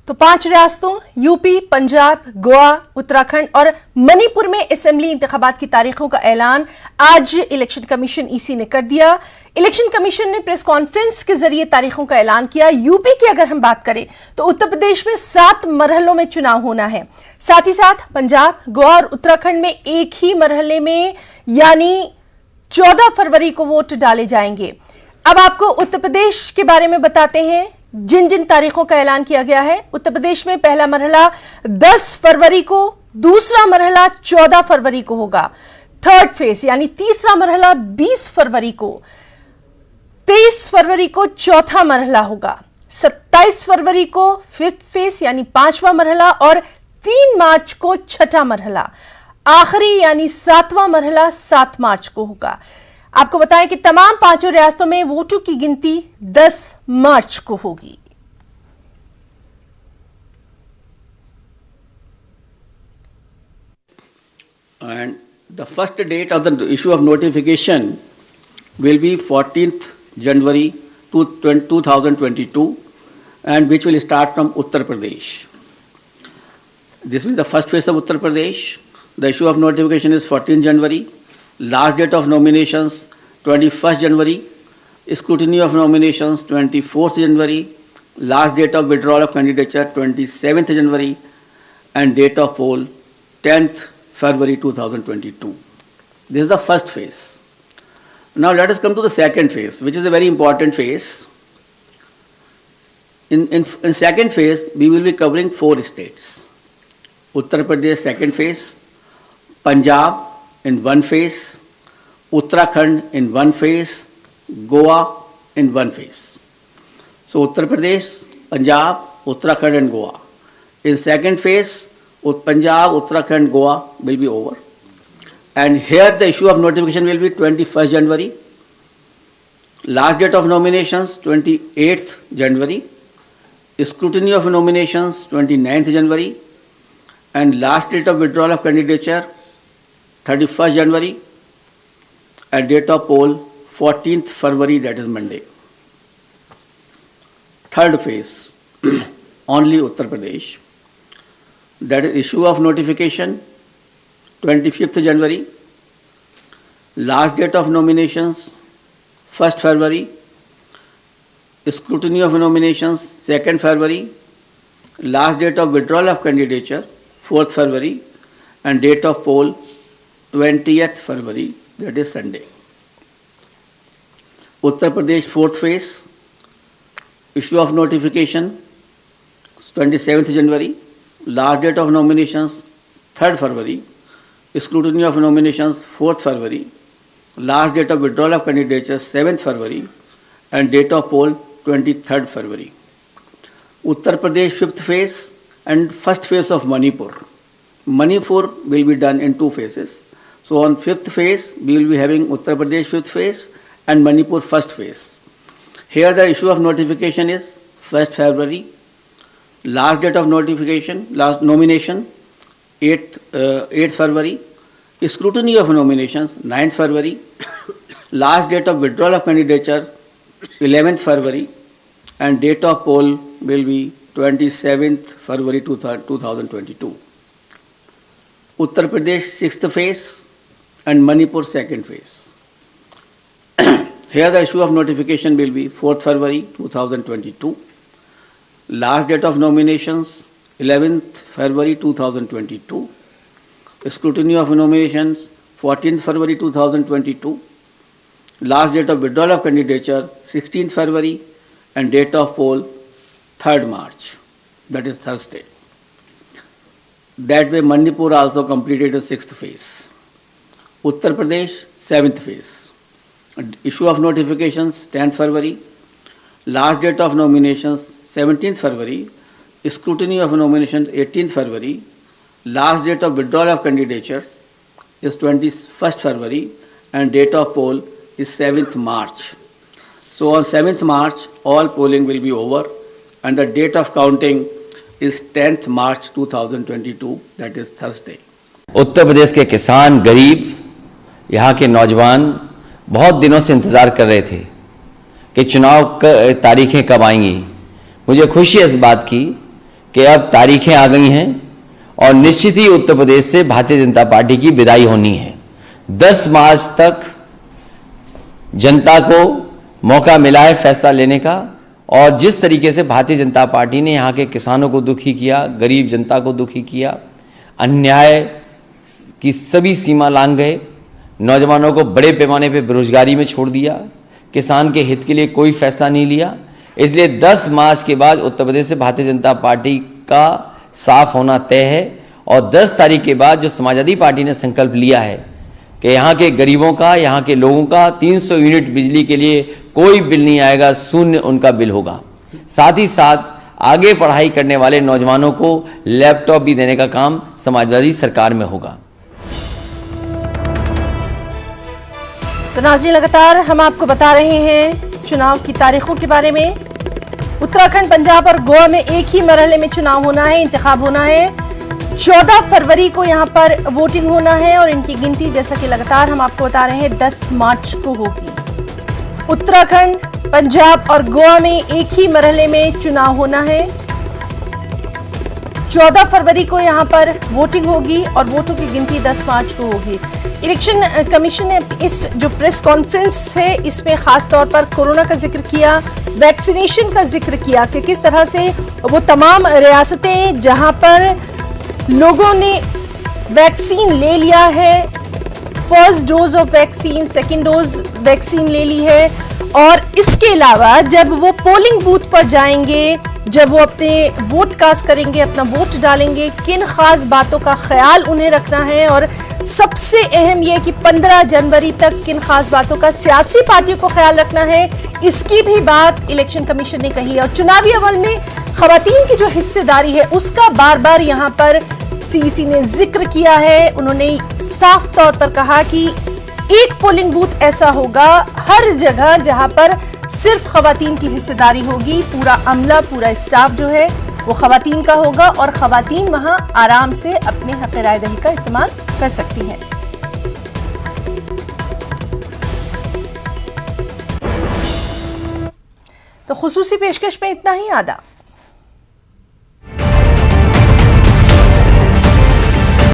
तो 5 रियासतों यूपी, पंजाब, गोवा, उत्तराखंड और मणिपुर में असेंबली इंतखाबात की तारीखों का ऐलान आज इलेक्शन कमीशन ईसी ने कर दिया। इलेक्शन कमीशन ने प्रेस कॉन्फ्रेंस के जरिए तारीखों का ऐलान किया। यूपी की अगर हम बात करें तो उत्तर प्रदेश में 7 मरहलों में चुनाव होना है। साथ ही साथ पंजाब, गोवा और उत्तराखंड में एक ही मरहले में यानी 14 फरवरी को वोट डाले जाएंगे। अब आपको उत्तर प्रदेश के बारे में बताते हैं जिन जिन तारीखों का ऐलान किया गया है। उत्तर प्रदेश में पहला मरहला 10 फरवरी को, दूसरा मरहला 14 फरवरी को होगा। थर्ड फेज यानी तीसरा मरहला 20 फरवरी को, 23 फरवरी को चौथा मरहला होगा, 27 फरवरी को फिफ्थ फेज यानी 5वां मरहला और 3 मार्च को छठा मरहला। आखिरी यानी 7वां मरहला 7 मार्च को होगा। आपको बताएं कि तमाम 5 रियासतों में वोटों की गिनती 10 मार्च को होगी। And the first date of the issue of notification will be 14th January 2022 and which will start from Uttar Pradesh. This will be the first phase of Uttar Pradesh. The issue of notification is 14th January. Last date of nominations 21st January, scrutiny of nominations 24th January, last date of withdrawal of candidature 27th January and date of poll 10th February 2022. This is the first phase. Now let us come to the second phase, which is a very important phase. In second phase, we will be covering 4 states. Uttar Pradesh second phase, Punjab in one phase, Uttarakhand in one phase, Goa in one phase. So Uttar Pradesh, Punjab, Uttarakhand and Goa. In second phase, Punjab, Uttarakhand, Goa will be over. And here the issue of notification will be 21st January. Last date of nominations 28th January. Scrutiny of nominations 29th January. And last date of withdrawal of candidature 31st January. And date of poll 14th February, that is Monday. Third phase, only Uttar Pradesh. That is issue of notification 25th January. Last date of nominations 1st February. Scrutiny of nominations 2nd February. Last date of withdrawal of candidature 4th February. And date of poll 20th February. That is Sunday. Uttar Pradesh 4th phase, issue of notification 27th January, last date of nominations 3rd February, scrutiny of nominations 4th February, last date of withdrawal of candidature 7th February and date of poll 23rd February. Uttar Pradesh 5th phase and first phase of Manipur. Manipur will be done in 2 phases. So on 5th phase, we will be having Uttar Pradesh 5th phase and Manipur 1st phase. Here the issue of notification is 1st February. Last date of notification, last nomination 8th February. Scrutiny of nominations 9th February. Last date of withdrawal of candidature 11th February. And date of poll will be 27th February 2022. Uttar Pradesh 6th phase and Manipur 2nd phase. Here the issue of notification will be 4th February 2022. Last date of nominations 11th February 2022. Scrutiny of nominations 14th February 2022. Last date of withdrawal of candidature 16th February and date of poll 3rd March. That is Thursday. That way Manipur also completed the 6th phase. Uttar Pradesh 7th phase. Issue of notifications 10th February. Last date of nominations 17th February. Scrutiny of nominations 18th February. Last date of withdrawal of candidature is 21st February and date of poll is 7th March. So on 7th March all polling will be over and the date of counting is 10th March 2022, that is Thursday. Uttar Pradesh के किसान, गरीब, यहाँ के नौजवान बहुत दिनों से इंतज़ार कर रहे थे कि चुनाव तारीखें कब आएंगी। मुझे खुशी है इस बात की कि अब तारीखें आ गई हैं और निश्चित ही उत्तर प्रदेश से भारतीय जनता पार्टी की विदाई होनी है। 10 मार्च तक जनता को मौका मिला है फैसला लेने का, और जिस तरीके से भारतीय जनता पार्टी ने यहाँ के किसानों को दुखी किया, गरीब जनता को दुखी किया, अन्याय की सभी सीमा लांघ गए, नौजवानों को बड़े पैमाने पर बेरोजगारी में छोड़ दिया, किसान के हित के लिए कोई फैसला नहीं लिया। इसलिए 10 मार्च के बाद उत्तर प्रदेश से भारतीय जनता पार्टी का साफ होना तय है, और 10 तारीख के बाद जो समाजवादी पार्टी ने संकल्प लिया है कि यहाँ के गरीबों का, यहाँ के लोगों का 300 यूनिट बिजली के लिए कोई बिल नहीं आएगा, शून्य उनका बिल होगा। साथ ही साथ आगे पढ़ाई करने वाले नौजवानों को लैपटॉप भी देने का काम समाजवादी सरकार में होगा। तो नाज़रीन, लगातार हम आपको बता रहे हैं चुनाव की तारीखों के बारे में। उत्तराखंड, पंजाब और गोवा में एक ही मरहले में चुनाव होना है, इंतखाब होना है। 14 फरवरी को यहां पर वोटिंग होना है और इनकी गिनती, जैसा कि लगातार हम आपको बता रहे हैं, 10 मार्च को होगी। उत्तराखंड, पंजाब और गोवा में एक ही मरहले में चुनाव होना है। 14 फरवरी को यहां पर वोटिंग होगी और वोटों की गिनती 10 मार्च को होगी। इलेक्शन कमीशन ने इस जो प्रेस कॉन्फ्रेंस है इसमें खास तौर पर कोरोना का जिक्र किया, वैक्सीनेशन का जिक्र किया कि किस तरह से वो तमाम रियासतें जहां पर लोगों ने वैक्सीन ले लिया है, first dose of vaccine, second dose vaccine ले ली है, और इसके अलावा जब वो पोलिंग बूथ पर जाएंगे, जब वो अपने वोट कास्ट करेंगे, अपना वोट डालेंगे, किन खास बातों का ख्याल उन्हें रखना है, और सबसे अहम यह कि 15 जनवरी तक किन खास बातों का सियासी पार्टियों को ख्याल रखना है, इसकी भी बात इलेक्शन कमीशन ने कही है। और चुनावी अमल में खवातीन की जो हिस्सेदारी है उसका बार बार यहाँ पर सीईसी ने जिक्र किया है। उन्होंने साफ तौर पर कहा कि एक पोलिंग बूथ ऐसा होगा हर जगह जहां पर सिर्फ खवातीन की हिस्सेदारी होगी, पूरा अमला, पूरा स्टाफ जो है वो खवातीन का होगा, और खवातीन वहां आराम से अपने हक राय दही का इस्तेमाल कर सकती हैं। तो खुसूसी पेशकश में इतना ही। आदाब।